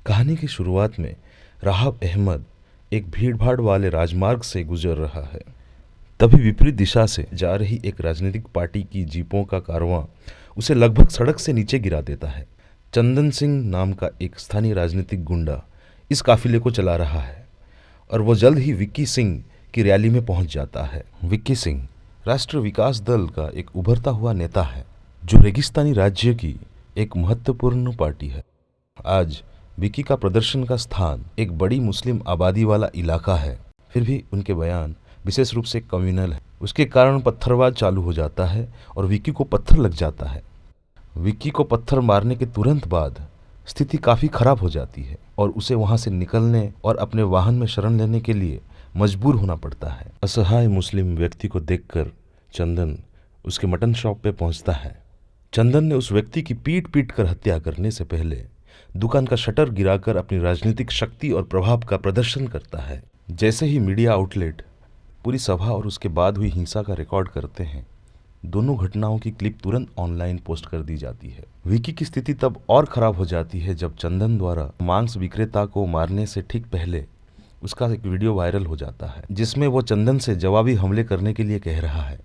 कहानी की शुरुआत में राहब अहमद एक भीड़-भाड़ वाले राजमार्ग से गुजर रहा है। तभी विपरीत दिशा से जा रही एक राजनीतिक पार्टी की जीपों का कारवां उसे लगभग सड़क से नीचे गिरा देता है। चंदन सिंह नाम का एक स्थानीय राजनीतिक गुंडा इस काफिले को चला रहा है और वो जल्द ही विक्की सिंह की रैली में पहुंच जाता है। विक्की सिंह राष्ट्र विकास दल का एक उभरता हुआ नेता है जो रेगिस्तानी राज्य की एक महत्वपूर्ण पार्टी है। आज विक्की का प्रदर्शन का स्थान एक बड़ी मुस्लिम आबादी वाला इलाका है, फिर भी उनके बयान विशेष रूप से कम्युनल है। उसके कारण पत्थरबाज चालू हो जाता है और विक्की को पत्थर लग जाता है। विक्की को पत्थर मारने के तुरंत बाद स्थिति काफ़ी खराब हो जाती है और उसे वहां से निकलने और अपने वाहन में शरण लेने के लिए मजबूर होना पड़ता है। असहाय मुस्लिम व्यक्ति को देखकर चंदन उसके मटन शॉप पे पहुंचता है। चंदन ने उस व्यक्ति की पीट पीट कर हत्या करने से पहले दुकान का शटर गिराकर अपनी राजनीतिक शक्ति और प्रभाव का प्रदर्शन करता है। जैसे ही मीडिया आउटलेट पूरी सभा और उसके बाद हुई हिंसा का रिकॉर्ड करते हैं, दोनों घटनाओं की क्लिप तुरंत ऑनलाइन पोस्ट कर दी जाती है। विक्की की स्थिति तब और खराब हो जाती है जब चंदन द्वारा मांस विक्रेता को मारने से ठीक पहले उसका एक वीडियो वायरल हो जाता है जिसमें वो चंदन से जवाबी हमले करने के लिए कह रहा है।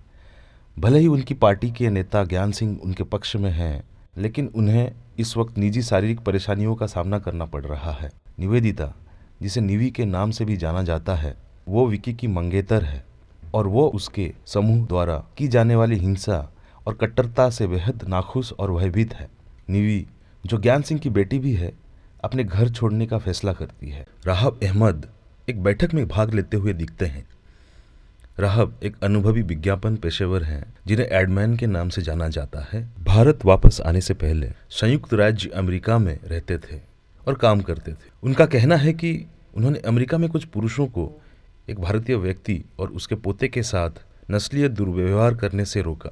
भले ही उनकी पार्टी के नेता ज्ञान सिंह उनके पक्ष में हैं, लेकिन उन्हें इस वक्त निजी शारीरिक परेशानियों का सामना करना पड़ रहा है। निवेदिता, जिसे निवी के नाम से भी जाना जाता है, वो विक्की की मंगेतर है और वो उसके समूह द्वारा की जाने वाली हिंसा और कट्टरता से बेहद नाखुश और भयभीत है। निवी, जो ज्ञान सिंह की बेटी भी है, अपने घर छोड़ने का फैसला करती है। राहब अहमद एक बैठक में भाग लेते हुए दिखते हैं। राहब एक अनुभवी विज्ञापन पेशेवर हैं जिन्हें एडमैन के नाम से जाना जाता है। भारत वापस आने से पहले संयुक्त राज्य अमेरिका में रहते थे और काम करते थे। उनका कहना है कि उन्होंने अमेरिका में कुछ पुरुषों को एक भारतीय व्यक्ति और उसके पोते के साथ नस्लीय दुर्व्यवहार करने से रोका।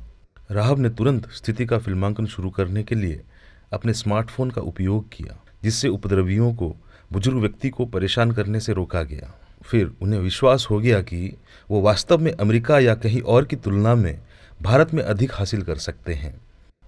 राहब ने तुरंत स्थिति का फिल्मांकन शुरू करने के लिए अपने स्मार्टफोन का उपयोग किया, जिससे उपद्रवियों को बुजुर्ग व्यक्ति को परेशान करने से रोका गया। फिर उन्हें विश्वास हो गया कि वो वास्तव में अमेरिका या कहीं और की तुलना में भारत में अधिक हासिल कर सकते हैं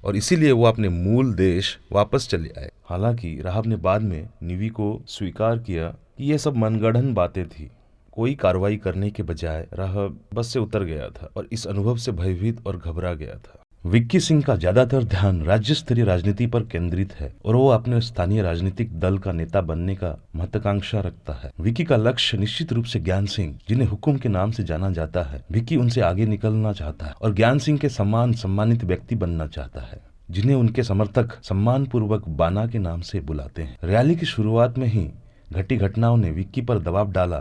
और इसीलिए वो अपने मूल देश वापस चले आए। हालांकि राहब ने बाद में निवी को स्वीकार किया कि ये सब मनगढ़ंत बातें थी। कोई कार्रवाई करने के बजाय राहब बस से उतर गया था और इस अनुभव से भयभीत और घबरा गया था। विक्की सिंह का ज्यादातर ध्यान राज्य स्तरीय राजनीति पर केंद्रित है और वो अपने स्थानीय राजनीतिक दल का नेता बनने का महत्वाकांक्षा रखता है। विक्की का लक्ष्य निश्चित रूप से ज्ञान सिंह, जिन्हें हुकुम के नाम से जाना जाता है। विक्की उनसे आगे निकलना चाहता है और ज्ञान सिंह के समान सम्मानित व्यक्ति बनना चाहता है, जिन्हें उनके समर्थक सम्मान पूर्वक बाना के नाम से बुलाते हैं। रैली की शुरुआत में ही घटी घटनाओं ने विक्की पर दबाव डाला,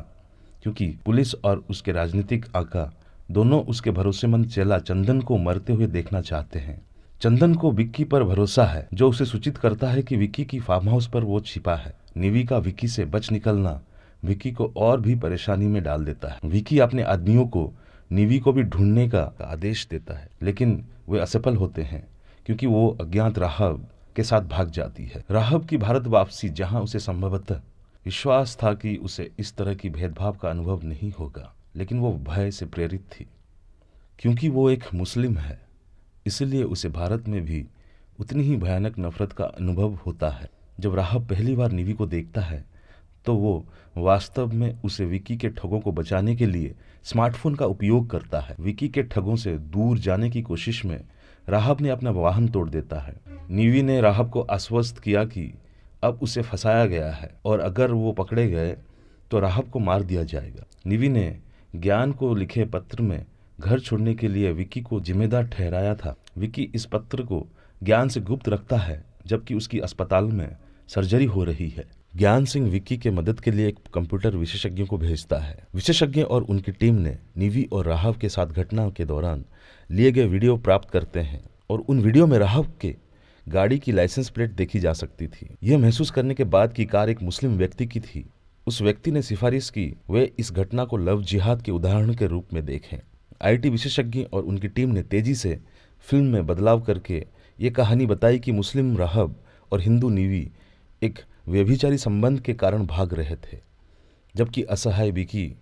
क्योंकि पुलिस और उसके राजनीतिक आका दोनों उसके भरोसेमंद चेला चंदन को मरते हुए देखना चाहते हैं। चंदन को विक्की पर भरोसा है, जो उसे सूचित करता है कि विक्की की फार्म हाउस पर वो छिपा है। निवी का विक्की से बच निकलना विक्की को और भी परेशानी में डाल देता है। विक्की अपने आदमियों को निवी को भी ढूंढने का आदेश देता है, लेकिन वे असफल होते हैं क्योंकि वो अज्ञात राहब के साथ भाग जाती है। राहब की भारत वापसी, जहाँ उसे संभवतः विश्वास था कि उसे इस तरह की भेदभाव का अनुभव नहीं होगा, लेकिन वो भय से प्रेरित थी। क्योंकि वो एक मुस्लिम है, इसलिए उसे भारत में भी उतनी ही भयानक नफरत का अनुभव होता है। जब राहब पहली बार निवी को देखता है तो वो वास्तव में उसे विक्की के ठगों को बचाने के लिए स्मार्टफोन का उपयोग करता है। विक्की के ठगों से दूर जाने की कोशिश में राहब ने अपना वाहन तोड़ देता है। निवी ने राहब को आश्वस्त किया कि अब उसे फंसाया गया है और अगर वो पकड़े गए तो राहब को मार दिया जाएगा। निवी ने ज्ञान को लिखे पत्र में घर छोड़ने के लिए विक्की को जिम्मेदार ठहराया था। विक्की इस पत्र को ज्ञान से गुप्त रखता है, जबकि उसकी अस्पताल में सर्जरी हो रही है। ज्ञान सिंह विक्की के मदद के लिए एक कंप्यूटर विशेषज्ञ को भेजता है। विशेषज्ञ और उनकी टीम ने निवी और राहब के साथ घटना के दौरान लिए गए वीडियो प्राप्त करते हैं और उन वीडियो में राहब के गाड़ी की लाइसेंस प्लेट देखी जा सकती थी। यह महसूस करने के बाद कि कार एक मुस्लिम व्यक्ति की थी, उस व्यक्ति ने सिफारिश की वे इस घटना को लव जिहाद के उदाहरण के रूप में देखें। आईटी विशेषज्ञ और उनकी टीम ने तेजी से फिल्म में बदलाव करके ये कहानी बताई कि मुस्लिम राहब और हिंदू निवी एक व्यभिचारी संबंध के कारण भाग रहे थे, जबकि असहाय विक्की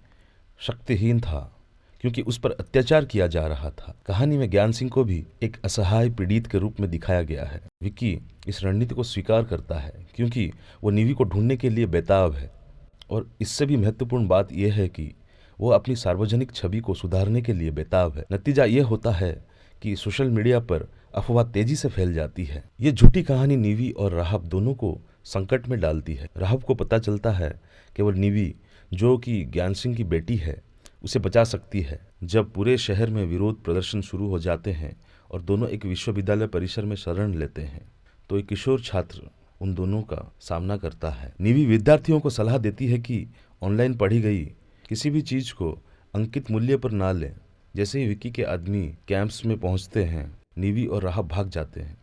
शक्तिहीन था क्योंकि उस पर अत्याचार किया जा रहा था। कहानी में ज्ञान सिंह को भी एक असहाय पीड़ित के रूप में दिखाया गया है। विक्की इस रणनीति को स्वीकार करता है क्योंकि वो निवी को ढूंढने के लिए बेताब है, और इससे भी महत्वपूर्ण बात यह है कि वो अपनी सार्वजनिक छवि को सुधारने के लिए बेताब है। नतीजा ये होता है कि सोशल मीडिया पर अफवाह तेजी से फैल जाती है। ये झूठी कहानी निवी और राहब दोनों को संकट में डालती है। राहब को पता चलता है कि वो निवी, जो कि ज्ञान सिंह की बेटी है, उसे बचा सकती है। जब पूरे शहर में विरोध प्रदर्शन शुरू हो जाते हैं और दोनों एक विश्वविद्यालय परिसर में शरण लेते हैं, तो एक किशोर छात्र उन दोनों का सामना करता है। निवी विद्यार्थियों को सलाह देती है कि ऑनलाइन पढ़ी गई किसी भी चीज को अंकित मूल्य पर ना लें। जैसे ही विक्की के आदमी कैंप्स में पहुंचते हैं, निवी और राहब भाग जाते हैं।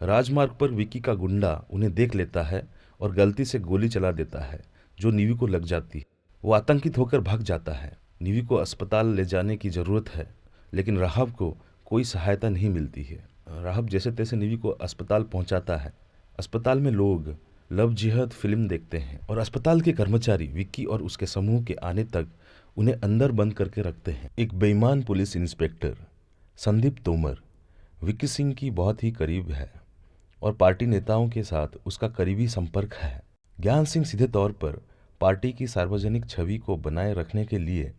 राजमार्ग पर विक्की का गुंडा उन्हें देख लेता है और गलती से गोली चला देता है, जो निवी को लग जाती है। वो आतंकित होकर भाग जाता है। निवी को अस्पताल ले जाने की जरूरत है, लेकिन राहब को कोई सहायता नहीं मिलती है। राहब जैसे तैसे निवी को अस्पताल पहुंचाता है। अस्पताल में लोग लव जिहाद फिल्म देखते हैं और अस्पताल के कर्मचारी विक्की और उसके समूह के आने तक उन्हें अंदर बंद करके रखते हैं। एक बेईमान पुलिस इंस्पेक्टर संदीप तोमर विक्की सिंह की बहुत ही करीब है और पार्टी नेताओं के साथ उसका करीबी संपर्क है। ज्ञान सिंह सीधे तौर पर पार्टी की सार्वजनिक छवि को बनाए रखने के लिए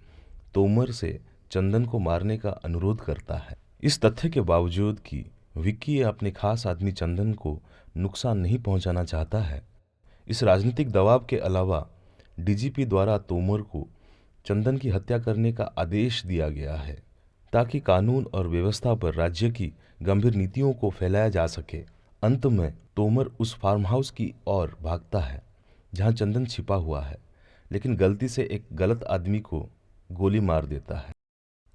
तोमर से चंदन को मारने का अनुरोध करता है। इस तथ्य के बावजूद कि विक्की अपने खास आदमी चंदन को नुकसान नहीं पहुंचाना चाहता है, इस राजनीतिक दबाव के अलावा डीजीपी द्वारा तोमर को चंदन की हत्या करने का आदेश दिया गया है ताकि कानून और व्यवस्था पर राज्य की गंभीर नीतियों को फैलाया जा सके। अंत में तोमर उस फार्म हाउस की ओर भागता है जहां चंदन छिपा हुआ है, लेकिन गलती से एक गलत आदमी को गोली मार देता है।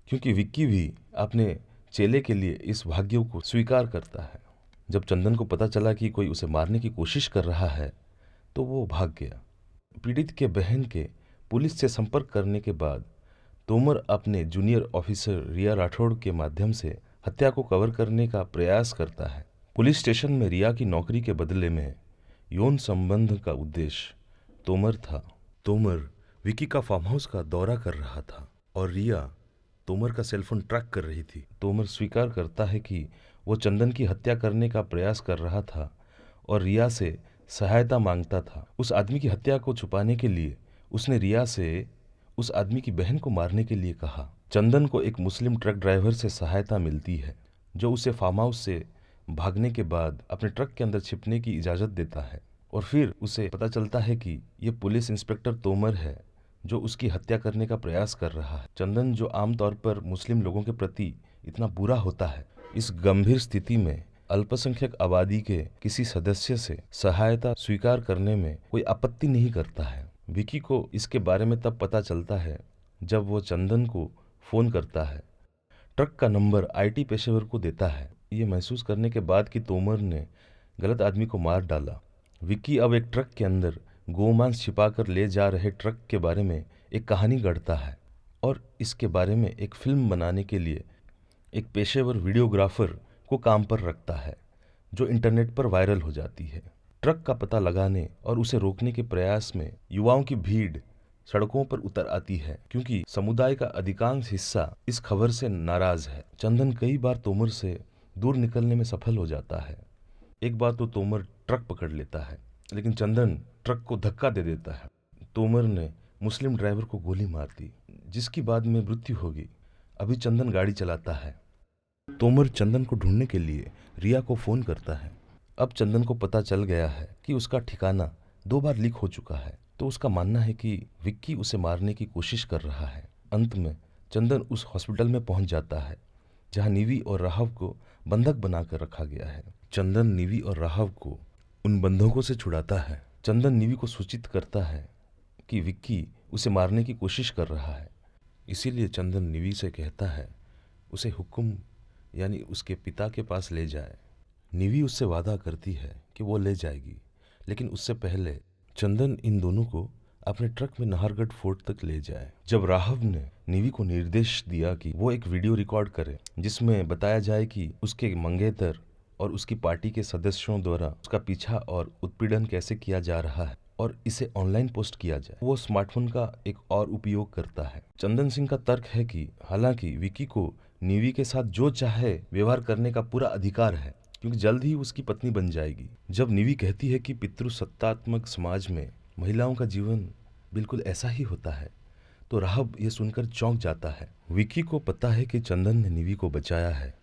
क्योंकि विक्की भी अपने चेले के लिए इस भाग्य को स्वीकार करता है। जब चंदन को पता चला कि कोई उसे मारने की कोशिश कर रहा है, तो वो भाग गया। पीड़ित के बहन के पुलिस से संपर्क करने के बाद तोमर अपने जूनियर ऑफिसर रिया राठौड़ के माध्यम से हत्या को कवर करने का प्रयास करता है। पुलिस स्टेशन में रिया की नौकरी के बदले में यौन संबंध का उद्देश्य तोमर था। तोमर विक्की का फार्म हाउस का दौरा कर रहा था और रिया तोमर का सेलफोन ट्रैक कर रही थी। तोमर स्वीकार करता है कि वो चंदन की हत्या करने का प्रयास कर रहा था और रिया से सहायता मांगता था। उस आदमी की हत्या को छुपाने के लिए उसने रिया से उस आदमी की बहन को मारने के लिए कहा। चंदन को एक मुस्लिम ट्रक ड्राइवर से सहायता मिलती है, जो उसे फार्म हाउस से भागने के बाद अपने ट्रक के अंदर छिपने की इजाज़त देता है। और फिर उसे पता चलता है कि ये पुलिस इंस्पेक्टर तोमर है जो उसकी हत्या करने का प्रयास कर रहा है। चंदन, जो आमतौर पर मुस्लिम लोगों के प्रति इतना बुरा होता है, इस गंभीर स्थिति में अल्पसंख्यक आबादी के किसी सदस्य से सहायता स्वीकार करने में कोई आपत्ति नहीं करता है। विक्की को इसके बारे में तब पता चलता है जब वो चंदन को फोन करता है। ट्रक का नंबर आईटी पेशेवर को देता है। ये महसूस करने के बाद कि तोमर ने गलत आदमी को मार डाला, विक्की अब एक ट्रक के अंदर गोमांस छिपाकर ले जा रहे ट्रक के बारे में एक कहानी गढ़ता है और इसके बारे में एक फिल्म बनाने के लिए एक पेशेवर वीडियोग्राफर को काम पर रखता है, जो इंटरनेट पर वायरल हो जाती है। ट्रक का पता लगाने और उसे रोकने के प्रयास में युवाओं की भीड़ सड़कों पर उतर आती है, क्योंकि समुदाय का अधिकांश हिस्सा इस खबर से नाराज है। चंदन कई बार तोमर से दूर निकलने में सफल हो जाता है। एक बार तो तोमर ट्रक पकड़ लेता है, लेकिन चंदन ट्रक को धक्का दे देता है। तोमर ने मुस्लिम ड्राइवर को गोली मार दी, जिसकी बाद में मृत्यु होगी। अभी चंदन गाड़ी चलाता है। तोमर चंदन को ढूंढने के लिए रिया को फोन करता है। अब चंदन को पता चल गया है कि उसका ठिकाना 2 बार लीक हो चुका है, तो उसका मानना है कि विक्की उसे मारने की कोशिश कर रहा है। अंत में चंदन उस हॉस्पिटल में पहुंच जाता है जहां निवी और राहव को बंधक बनाकर रखा गया है। चंदन निवी और राहव को उन बंधकों से छुड़ाता है। चंदन निवी को सूचित करता है कि विक्की उसे मारने की कोशिश कर रहा है। इसीलिए चंदन निवी से कहता है उसे हुक्म यानी उसके पिता के पास ले जाए। निवी उससे वादा करती है कि वो ले जाएगी, लेकिन उससे पहले चंदन इन दोनों को अपने ट्रक में नाहरगढ़ फोर्ट तक ले जाए। जब राहव ने निवी को निर्देश दिया कि वो एक वीडियो रिकॉर्ड करे जिसमें बताया जाए कि उसके मंगेतर और उसकी पार्टी के सदस्यों द्वारा उसका पीछा और उत्पीड़न कैसे किया जा रहा है, और इसे ऑनलाइन पोस्ट किया जाए। वो स्मार्टफोन का एक और उपयोग करता है। चंदन सिंह का तर्क है कि हालांकि विकी को निवी के साथ जो चाहे व्यवहार करने का पूरा अधिकार है, क्योंकि जल्द ही उसकी पत्नी बन जाएगी। जब निवी कहती है कि पितृसत्तात्मक समाज में महिलाओं का जीवन बिल्कुल ऐसा ही होता है, तो राहब ये सुनकर चौंक जाता है। विकी को पता है कि चंदन ने निवी को बचाया है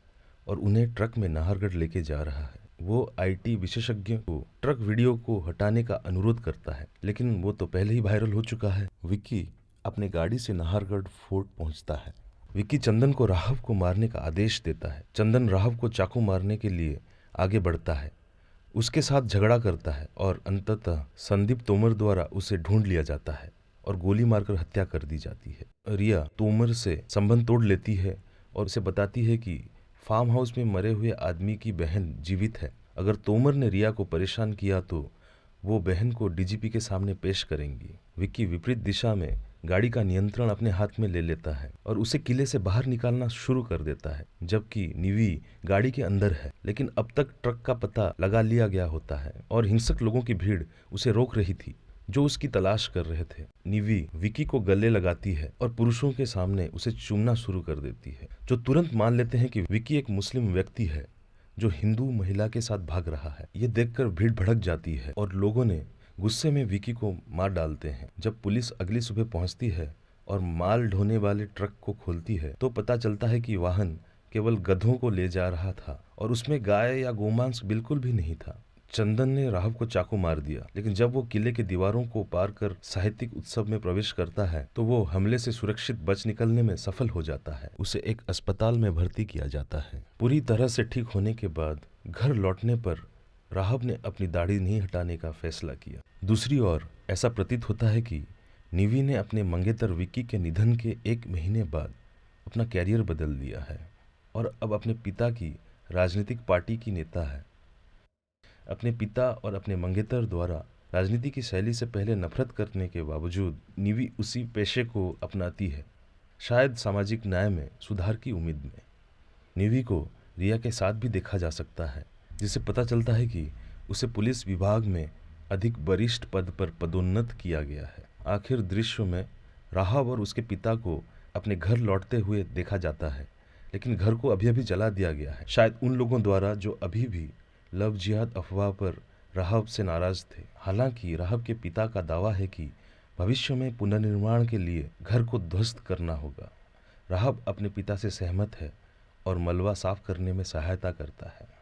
और उन्हें ट्रक में नाहरगढ़ लेके जा रहा है। वो आईटी विशेषज्ञ को ट्रक वीडियो को हटाने का अनुरोध करता है, लेकिन वो तो पहले ही वायरल हो चुका है। विकी अपने गाड़ी से नाहरगढ़ फोर्ट पहुंचता है। विकी चंदन को राहब को मारने का आदेश देता है। चंदन राहब को चाकू मारने के लिए आगे बढ़ता है, उसके साथ झगड़ा करता है और अंततः संदीप तोमर द्वारा उसे ढूंढ लिया जाता है और गोली मारकर हत्या कर दी जाती है। रिया तोमर से संबंध तोड़ लेती है और उसे बताती है कि फार्म हाउस में मरे हुए आदमी की बहन जीवित है। अगर तोमर ने रिया को परेशान किया तो वो बहन को डीजीपी के सामने पेश करेंगी। विक्की विपरीत दिशा में गाड़ी का नियंत्रण अपने हाथ में ले लेता है और उसे किले से बाहर निकालना शुरू कर देता है, जबकि निवी गाड़ी के अंदर है। लेकिन अब तक ट्रक का पता लगा लिया गया होता है और हिंसक लोगों की भीड़ उसे रोक रही थी जो उसकी तलाश कर रहे थे। निवी विकी को गले लगाती है और पुरुषों के सामने उसे चूमना शुरू कर देती है, जो तुरंत मान लेते हैं कि विकी एक मुस्लिम व्यक्ति है जो हिंदू महिला के साथ भाग रहा है। ये देखकर भीड़ भड़क जाती है और लोगों ने गुस्से में विकी को मार डालते हैं। जब पुलिस अगली सुबह पहुंचती है और माल ढोने वाले ट्रक को खोलती है तो पता चलता है कि वाहन केवल गधों को ले जा रहा था और उसमें गाय या गोमांस बिल्कुल भी नहीं था। चंदन ने राहब को चाकू मार दिया, लेकिन जब वो किले की दीवारों को पार कर साहित्यिक उत्सव में प्रवेश करता है तो वो हमले से सुरक्षित बच निकलने में सफल हो जाता है। उसे एक अस्पताल में भर्ती किया जाता है। पूरी तरह से ठीक होने के बाद घर लौटने पर राहब ने अपनी दाढ़ी नहीं हटाने का फैसला किया। दूसरी ओर ऐसा प्रतीत होता है कि निवी ने अपने मंगेतर विक्की के निधन के 1 महीने बाद अपना कैरियर बदल दिया है और अब अपने पिता की राजनीतिक पार्टी की नेता है। अपने पिता और अपने मंगेतर द्वारा राजनीति की शैली से पहले नफरत करने के बावजूद निवी उसी पेशे को अपनाती है, शायद सामाजिक न्याय में सुधार की उम्मीद में। निवी को रिया के साथ भी देखा जा सकता है, जिससे पता चलता है कि उसे पुलिस विभाग में अधिक वरिष्ठ पद पर पदोन्नत किया गया है। आखिर दृश्य में राहब और उसके पिता को अपने घर लौटते हुए देखा जाता है, लेकिन घर को अभी अभी जला दिया गया है, शायद उन लोगों द्वारा जो अभी भी लव जिहाद अफवाह पर राहब से नाराज थे। हालांकि राहब के पिता का दावा है कि भविष्य में पुनर्निर्माण के लिए घर को ध्वस्त करना होगा। राहब अपने पिता से सहमत है और मलबा साफ करने में सहायता करता है।